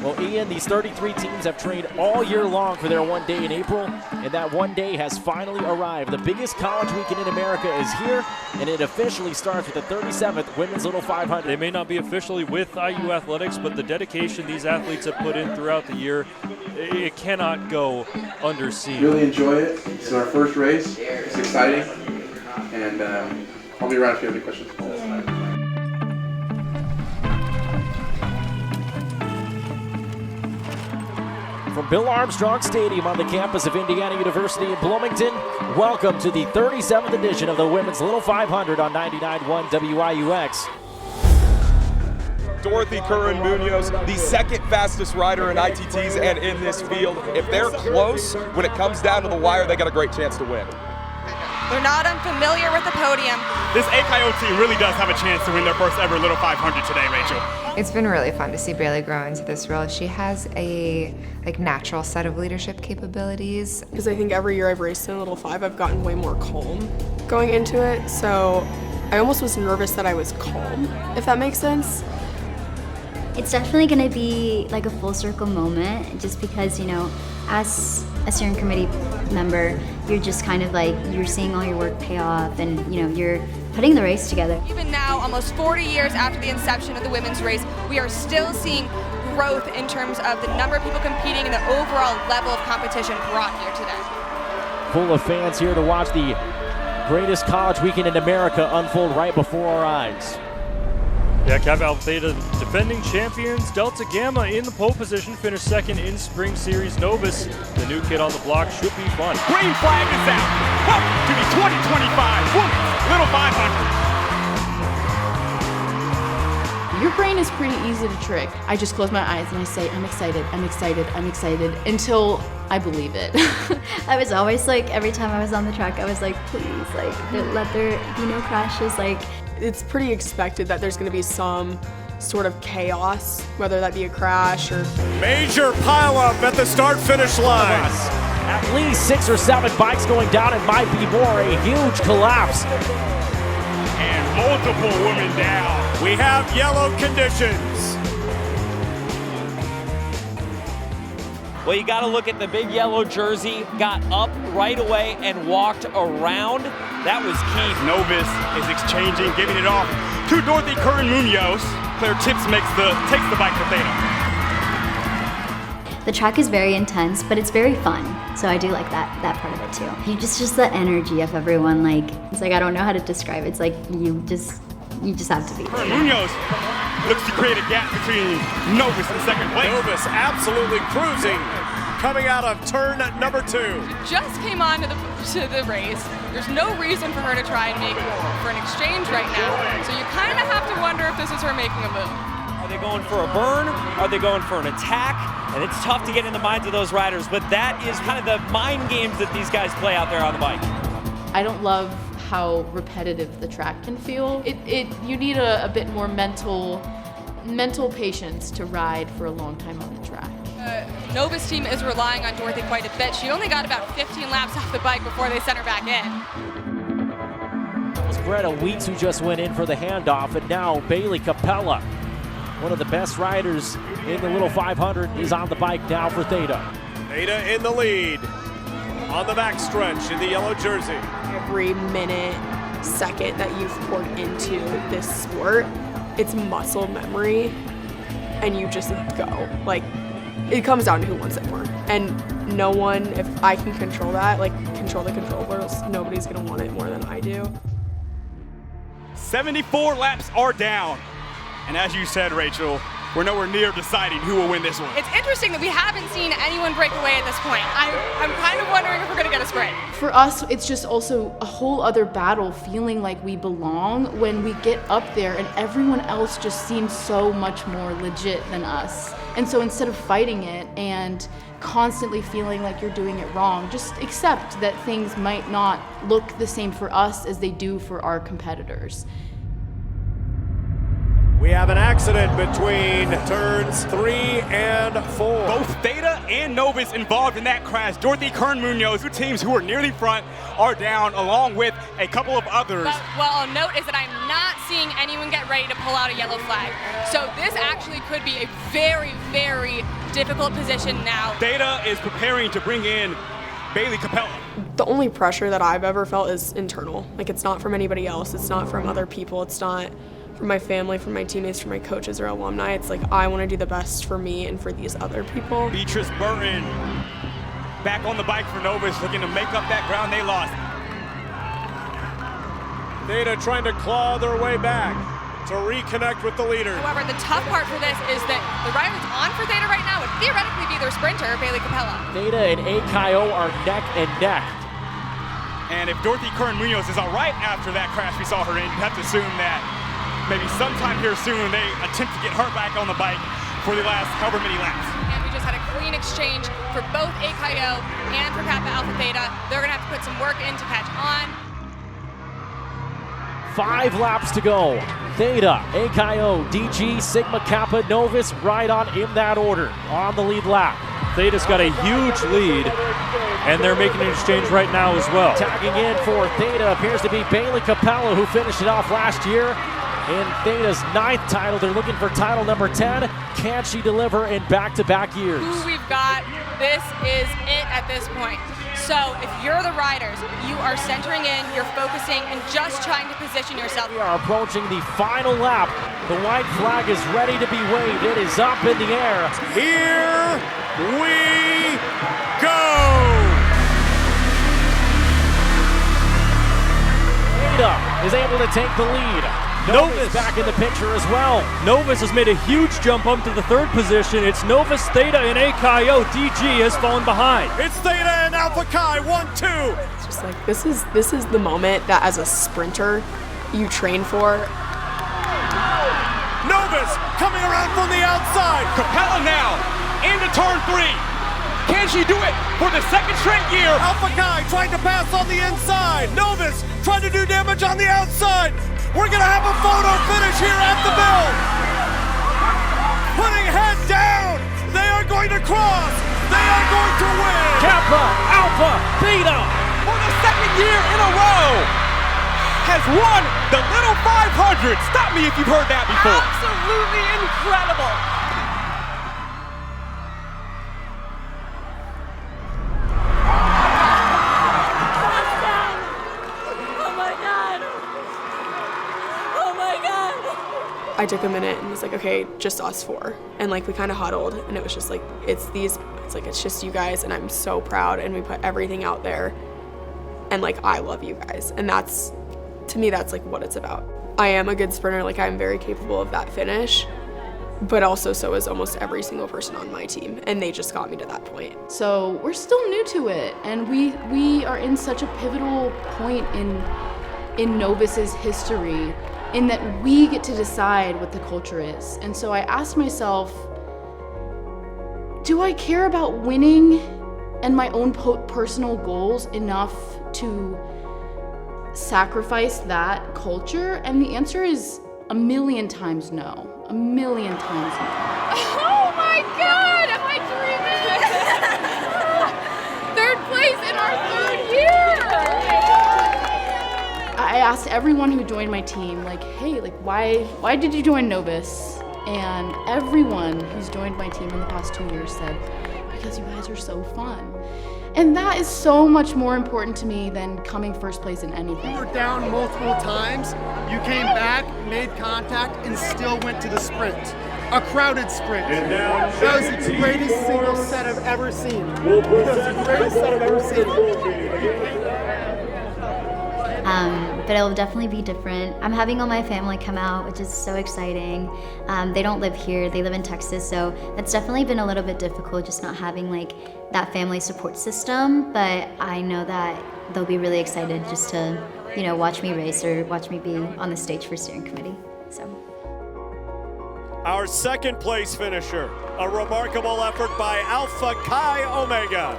Well, Ian, these 33 teams have trained all year long for their one day in April, and that one day has finally arrived. The biggest college weekend in America is here, and it officially starts with the 37th Women's Little 500. They may not be officially with IU Athletics, but the dedication these athletes have put in throughout the year, it cannot go underseen. Really enjoy it. It's our first race. It's exciting, and I'll be around if you have any questions. From Bill Armstrong Stadium on the campus of Indiana University in Bloomington, welcome to the 37th edition of the Women's Little 500 on 99.1 WIUX. Dorothy Curran-Munoz, the second fastest rider in ITTs and in this field. If they're close, when it comes down to the wire, they got a great chance to win. They're not unfamiliar with the podium. This AKO team really does have a chance to win their first ever Little 500 today, Rachel. It's been really fun to see Bailey grow into this role. She has a natural set of leadership capabilities. Because I think every year I've raced in Little 5, I've gotten way more calm going into it. So I almost was nervous that I was calm, if that makes sense. It's definitely going to be like a full circle moment, just because, you know, as a steering committee member, you're just kind of like, you're seeing all your work pay off, and, you know, you're putting the race together. Even now, almost 40 years after the inception of the women's race, we are still seeing growth in terms of the number of people competing and the overall level of competition brought here today. Full of fans here to watch the greatest college weekend in America unfold right before our eyes. Yeah, Cav Alpha Theta, defending champions. Delta Gamma in the pole position, finished second in Spring Series. Novus, the new kid on the block, should be fun. Green flag is out. Welcome to the 2025 Women's Little 500. Your brain is pretty easy to trick. I just close my eyes and I say, I'm excited, I'm excited, I'm excited, until I believe it. I was always like, every time I was on the track, I was like, please, like, let there be no crashes, like. It's pretty expected that there's going to be some sort of chaos, whether that be a crash or... Major pileup at the start-finish line. At least 6 or 7 bikes going down. It might be more. A huge collapse. And multiple women down. We have yellow conditions. Well, you got to look at the big yellow jersey, got up right away and walked around. That was key. Novus is exchanging, giving it off to Dorothy Curran-Munoz. Claire Tips takes the bike for Theta. The track is very intense, but it's very fun. So I do like that part of it too. You just the energy of everyone, like, it's like, I don't know how to describe it. It's like, you just have to be. Munoz looks to create a gap between Novus and second place. Novus absolutely cruising, coming out of turn number 2. Just came on to the race. There's no reason for her to try and make for an exchange right now. So you kind of have to wonder if this is her making a move. Are they going for a burn? Are they going for an attack? And it's tough to get in the minds of those riders, but that is kind of the mind games that these guys play out there on the bike. I don't love how repetitive the track can feel. You need a bit more mental patience to ride for a long time on the track. Novus team is relying on Dorothy quite a bit. She only got about 15 laps off the bike before they sent her back in. It was Greta Weeks who just went in for the handoff, and now Bailey Capella, one of the best riders in the Little 500, is on the bike now for Theta. Theta in the lead on the backstretch in the yellow jersey. Every minute, second that you've poured into this sport, it's muscle memory, and you just go. Like, it comes down to who wants it more. And no one, if I can control that, like control the controllables, nobody's gonna want it more than I do. 74 laps are down. And as you said, Rachel, we're nowhere near deciding who will win this one. It's interesting that we haven't seen anyone break away at this point. I'm kind of wondering if we're gonna get a sprint. For us, it's just also a whole other battle, feeling like we belong when we get up there and everyone else just seems so much more legit than us. And so instead of fighting it and constantly feeling like you're doing it wrong, just accept that things might not look the same for us as they do for our competitors. We have an accident between turns 3 and 4. Both Theta and Novus involved in that crash. Dorothy Curran-Munoz, 2 teams who were nearly front, are down, along with a couple of others. But what I'll note is that I'm not seeing anyone get ready to pull out a yellow flag. So this actually could be a very, very difficult position now. Dhaene is preparing to bring in Bailey Capella. The only pressure that I've ever felt is internal. Like, it's not from anybody else. It's not from other people. It's not from my family, from my teammates, from my coaches or alumni. It's like, I want to do the best for me and for these other people. Beatrice Burton back on the bike for Novus, looking to make up that ground they lost. Dhaene trying to claw their way back to reconnect with the leader. However, the tough part for this is that the rider that's on for Dhaene right now would theoretically be their sprinter, Bailey Capella. Dhaene and Akayo are neck and neck. And if Dorothy Curran-Munoz is all right after that crash we saw her in, you have to assume that maybe sometime here soon they attempt to get her back on the bike for the last however many laps. And we just had a clean exchange for both Akayo and for Kappa Alpha Theta. They're gonna have to put some work in to catch on. 5 laps to go. Theta, Akayo, DG, Sigma, Kappa, Novus, right on in that order on the lead lap. Theta's got a huge lead, and they're making an exchange right now as well. Tagging in for Theta appears to be Bailey Capella, who finished it off last year in Theta's 9th title. They're looking for title number 10. Can she deliver in back-to-back years? Who we've got, this is it at this point. So if you're the riders, you are centering in, you're focusing, and just trying to position yourself. We are approaching the final lap. The white flag is ready to be waved. It is up in the air. Here we go! Theta is able to take the lead. Novus back in the picture as well. Novus has made a huge jump up to the 3rd position. It's Novus, Theta, and Akayo. DG has fallen behind. It's Dhaene and Alpha Chi, 1-2. It's just like, this is the moment that as a sprinter you train for. Novus coming around from the outside. Capella now into turn 3. Can she do it for the 2nd straight year? Alpha Chi trying to pass on the inside. Novus trying to do damage on the outside. We're gonna have a photo finish here at the build. Putting head down. They are going to cross. They are going to win. Kappa, Alpha, Theta. For the 2nd year in a row has won the Little 500. Stop me if you've heard that before. Absolutely incredible. I took a minute and was like, okay, just us 4. And like, we kind of huddled and it was just like, it's just you guys and I'm so proud and we put everything out there and like, I love you guys. And that's, to me, that's like what it's about. I am a good sprinter, like I'm very capable of that finish, but also so is almost every single person on my team. And they just got me to that point. So we're still new to it. And we are in such a pivotal point in Novus's history, in that we get to decide what the culture is. And so I asked myself, do I care about winning and my own personal goals enough to sacrifice that culture? And the answer is a million times no. A million times no. Oh my God, am I dreaming? 3rd place in our 3rd year. I asked everyone who joined my team, like, hey, like, why did you join Novus? And everyone who's joined my team in the past 2 years said, because you guys are so fun. And that is so much more important to me than coming 1st place in anything. You were down multiple times, you came back, made contact, and still went to the sprint. A crowded sprint. That was the greatest single set I've ever seen. That was the greatest set I've ever seen. But it'll definitely be different. I'm having all my family come out, which is so exciting. They don't live here, they live in Texas, so that's definitely been a little bit difficult, just not having like that family support system, but I know that they'll be really excited just to, you know, watch me race or watch me be on the stage for steering committee, so. Our 2nd place finisher, a remarkable effort by Alpha Chi Omega.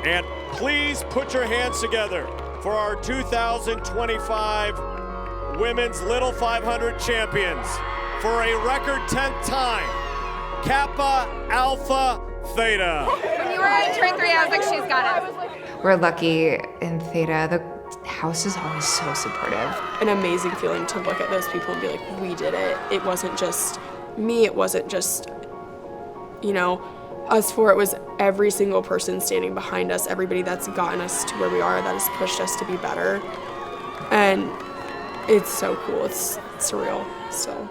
And please put your hands together for our 2025 Women's Little 500 champions for a record 10th time, Kappa Alpha Theta. When you were in turn 3, I was like, she's got it. We're lucky in Theta. house is always so supportive. An amazing feeling to look at those people and be like, we did it. It wasn't just me, it wasn't just, you know, us four. It was every single person standing behind us, everybody that's gotten us to where we are, that has pushed us to be better. And it's so cool. It's surreal. So